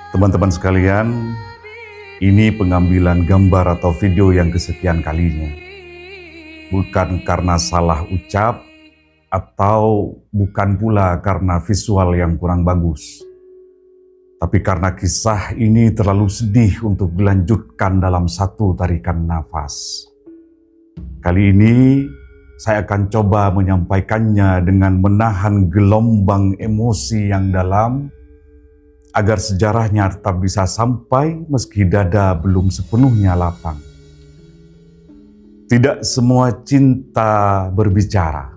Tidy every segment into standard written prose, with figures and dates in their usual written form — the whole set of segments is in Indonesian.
Teman-teman sekalian, ini pengambilan gambar atau video yang kesekian kalinya. Bukan karena salah ucap atau bukan pula karena visual yang kurang bagus. Tapi karena kisah ini terlalu sedih untuk dilanjutkan dalam satu tarikan nafas. Kali ini saya akan coba menyampaikannya dengan menahan gelombang emosi yang dalam agar sejarahnya tetap bisa sampai meski dada belum sepenuhnya lapang. Tidak semua cinta berbicara.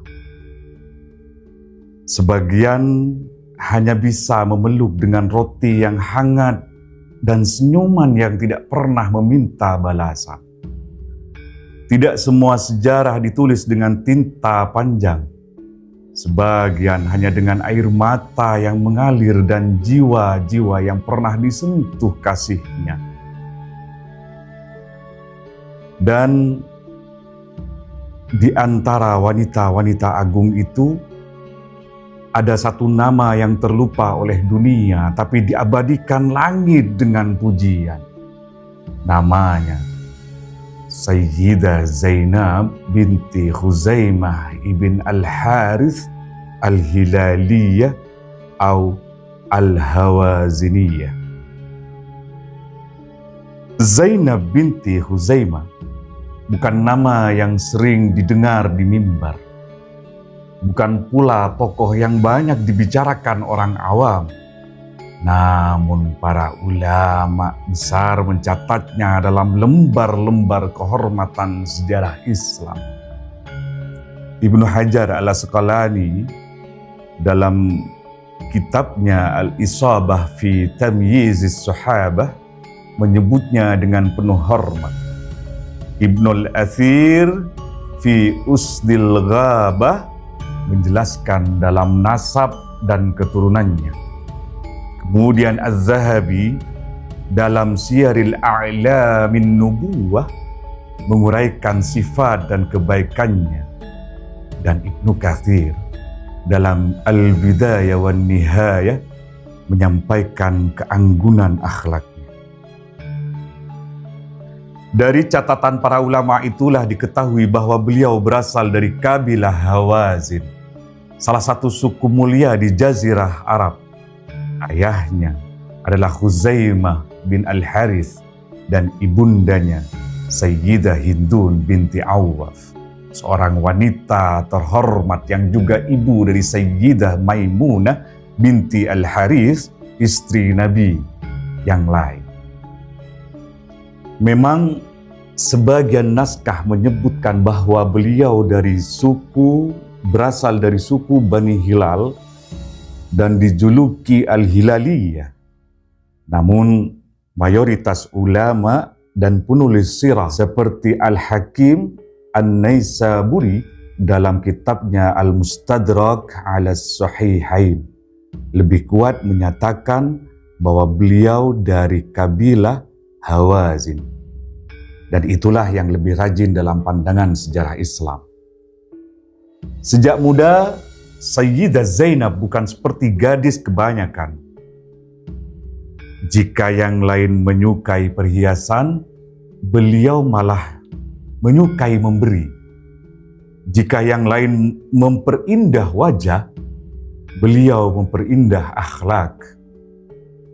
Sebagian hanya bisa memeluk dengan roti yang hangat dan senyuman yang tidak pernah meminta balasan. Tidak semua sejarah ditulis dengan tinta panjang. Sebagian hanya dengan air mata yang mengalir dan jiwa-jiwa yang pernah disentuh kasihnya. Dan di antara wanita-wanita agung itu, ada satu nama yang terlupa oleh dunia, tapi diabadikan langit dengan pujian. Namanya Sayyidah Zainab binti Khuzaimah ibn Al-Harith Al-Hilaliyah atau Al-Hawaziniyah. Zainab binti Khuzaimah bukan nama yang sering didengar di mimbar. Bukan pula tokoh yang banyak dibicarakan orang awam. Namun para ulama besar mencatatnya dalam lembar-lembar kehormatan sejarah Islam. Ibnu Hajar al-Asqalani dalam kitabnya Al-Isabah fi Tamyizis Sahabah menyebutnya dengan penuh hormat. Ibnul Athir fi Usdil Ghabah menjelaskan dalam nasab dan keturunannya. Kemudian Az-Zahabi dalam Siyaril A'lamin Nubuwah menguraikan sifat dan kebaikannya. Dan Ibnu Katsir dalam Al-Bidayah wan Nihayah menyampaikan keanggunan akhlaknya. Dari catatan para ulama itulah diketahui bahwa beliau berasal dari kabilah Hawazin, salah satu suku mulia di Jazirah Arab. Ayahnya adalah Khuzaimah bin Al-Harith dan ibundanya Sayyidah Hindun binti Awwaf, seorang wanita terhormat yang juga ibu dari Sayyidah Maimunah binti Al-Harith, istri Nabi yang lain. Memang sebagian naskah menyebutkan bahwa beliau berasal dari suku Bani Hilal dan dijuluki Al-Hilaliyah. Namun mayoritas ulama dan penulis sirah seperti Al-Hakim An-Naisaburi dalam kitabnya Al-Mustadrak ala Sahihain lebih kuat menyatakan bahwa beliau dari kabilah Hawazin. Dan itulah yang lebih rajin dalam pandangan sejarah Islam. Sejak muda, Sayyidah Zainab bukan seperti gadis kebanyakan. Jika yang lain menyukai perhiasan, beliau malah menyukai memberi. Jika yang lain memperindah wajah, beliau memperindah akhlak.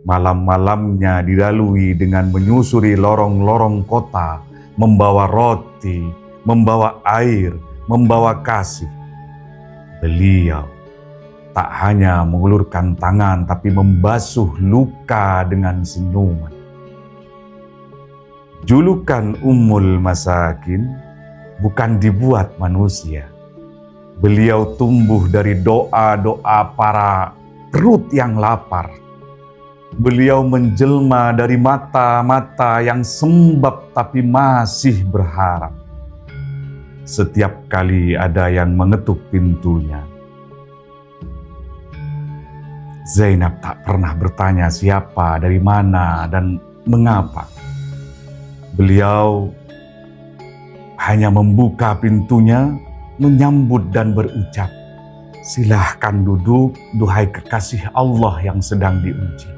Malam-malamnya dilalui dengan menyusuri lorong-lorong kota, membawa roti, membawa air, membawa kasih. Beliau tak hanya mengulurkan tangan tapi membasuh luka dengan senyuman. Julukan Ummul Masakin bukan dibuat manusia. Beliau tumbuh dari doa-doa para perut yang lapar. Beliau menjelma dari mata-mata yang sembab tapi masih berharap. Setiap kali ada yang mengetuk pintunya, Zainab tak pernah bertanya siapa, dari mana, dan mengapa. Beliau hanya membuka pintunya, menyambut dan berucap, "Silahkan duduk, duhai kekasih Allah yang sedang diuji."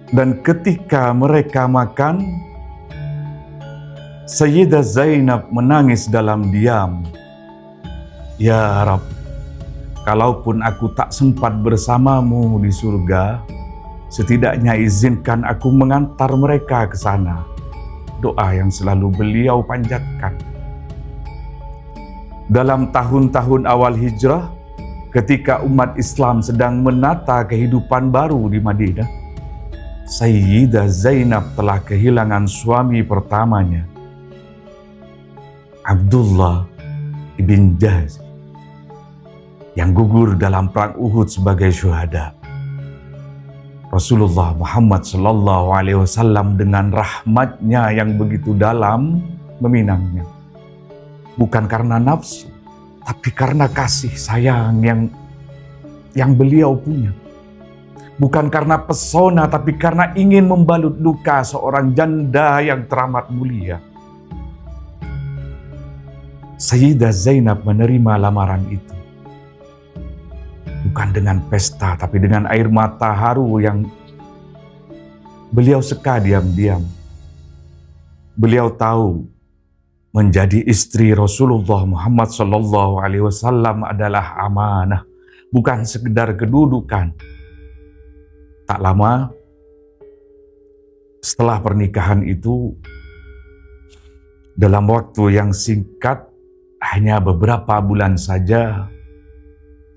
Dan ketika mereka makan, Sayyidah Zainab menangis dalam diam. Ya Rabb, kalaupun aku tak sempat bersamamu di surga, setidaknya izinkan aku mengantar mereka ke sana. Doa yang selalu beliau panjatkan. Dalam tahun-tahun awal hijrah, ketika umat Islam sedang menata kehidupan baru di Madinah, Sayyidah Zainab telah kehilangan suami pertamanya, Abdullah ibn Jahsh, yang gugur dalam perang Uhud sebagai syuhada. Rasulullah Muhammad SAW dengan rahmatnya yang begitu dalam meminangnya. Bukan karena nafsu, tapi karena kasih sayang yang beliau punya. Bukan karena pesona, tapi karena ingin membalut luka seorang janda yang teramat mulia. Sayyidah Zainab menerima lamaran itu. Bukan dengan pesta, tapi dengan air mata haru yang beliau seka diam-diam. Beliau tahu menjadi istri Rasulullah Muhammad SAW adalah amanah, bukan sekedar kedudukan. Tak lama setelah pernikahan itu, dalam waktu yang singkat, hanya beberapa bulan saja,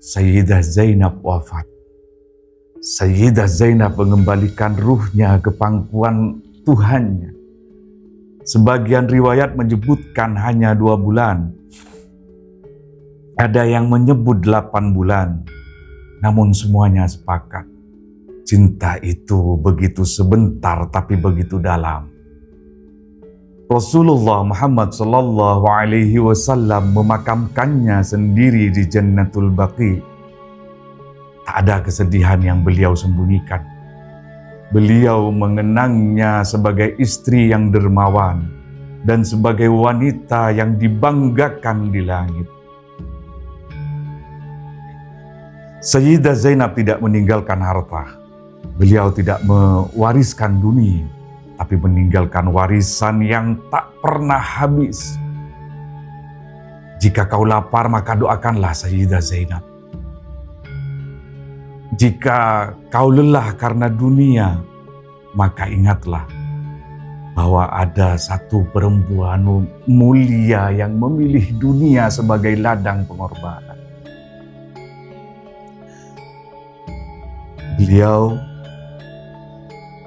Sayyidah Zainab wafat. Sayyidah Zainab mengembalikan ruhnya ke pangkuan Tuhannya. Sebagian riwayat menyebutkan hanya 2 bulan. Ada yang menyebut 8 bulan. Namun semuanya sepakat. Cinta itu begitu sebentar tapi begitu dalam. Rasulullah Muhammad SAW memakamkannya sendiri di Jannatul Baqi. Tak ada kesedihan yang beliau sembunyikan. Beliau mengenangnya sebagai istri yang dermawan dan sebagai wanita yang dibanggakan di langit. Sayyidah Zainab tidak meninggalkan harta. Beliau tidak mewariskan dunia, tapi meninggalkan warisan yang tak pernah habis. Jika kau lapar, maka doakanlah Sayyidah Zainab. Jika kau lelah karena dunia, maka ingatlah bahwa ada satu perempuan mulia yang memilih dunia sebagai ladang pengorbanan. Beliau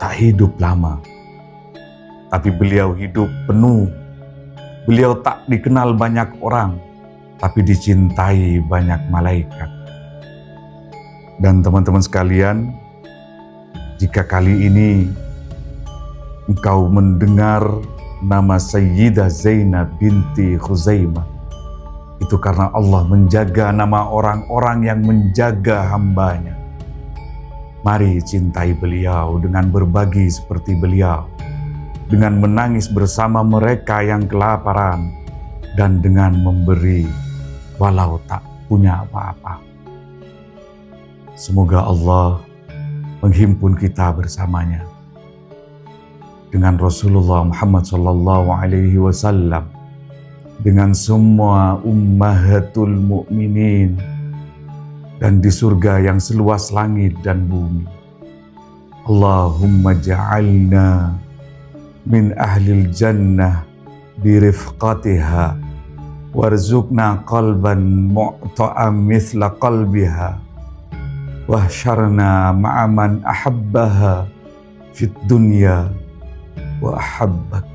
tak hidup lama, tapi beliau hidup penuh. Beliau tak dikenal banyak orang, tapi dicintai banyak malaikat. Dan teman-teman sekalian, jika kali ini engkau mendengar nama Sayyidah Zainab binti Khuzaimah, itu karena Allah menjaga nama orang-orang yang menjaga hambanya. Mari cintai beliau dengan berbagi seperti beliau, dengan menangis bersama mereka yang kelaparan, dan dengan memberi walau tak punya apa-apa. Semoga Allah menghimpun kita bersamanya dengan Rasulullah Muhammad SAW, dengan semua ummahatul mukminin, dan di surga yang seluas langit dan bumi. Allahumma ja'alna min ahlil jannah birifqatiha warzuqna qalban mu'ta'am mithla qalbiha wahsyarna ma'aman ahabbaha fit dunya wa ahabbak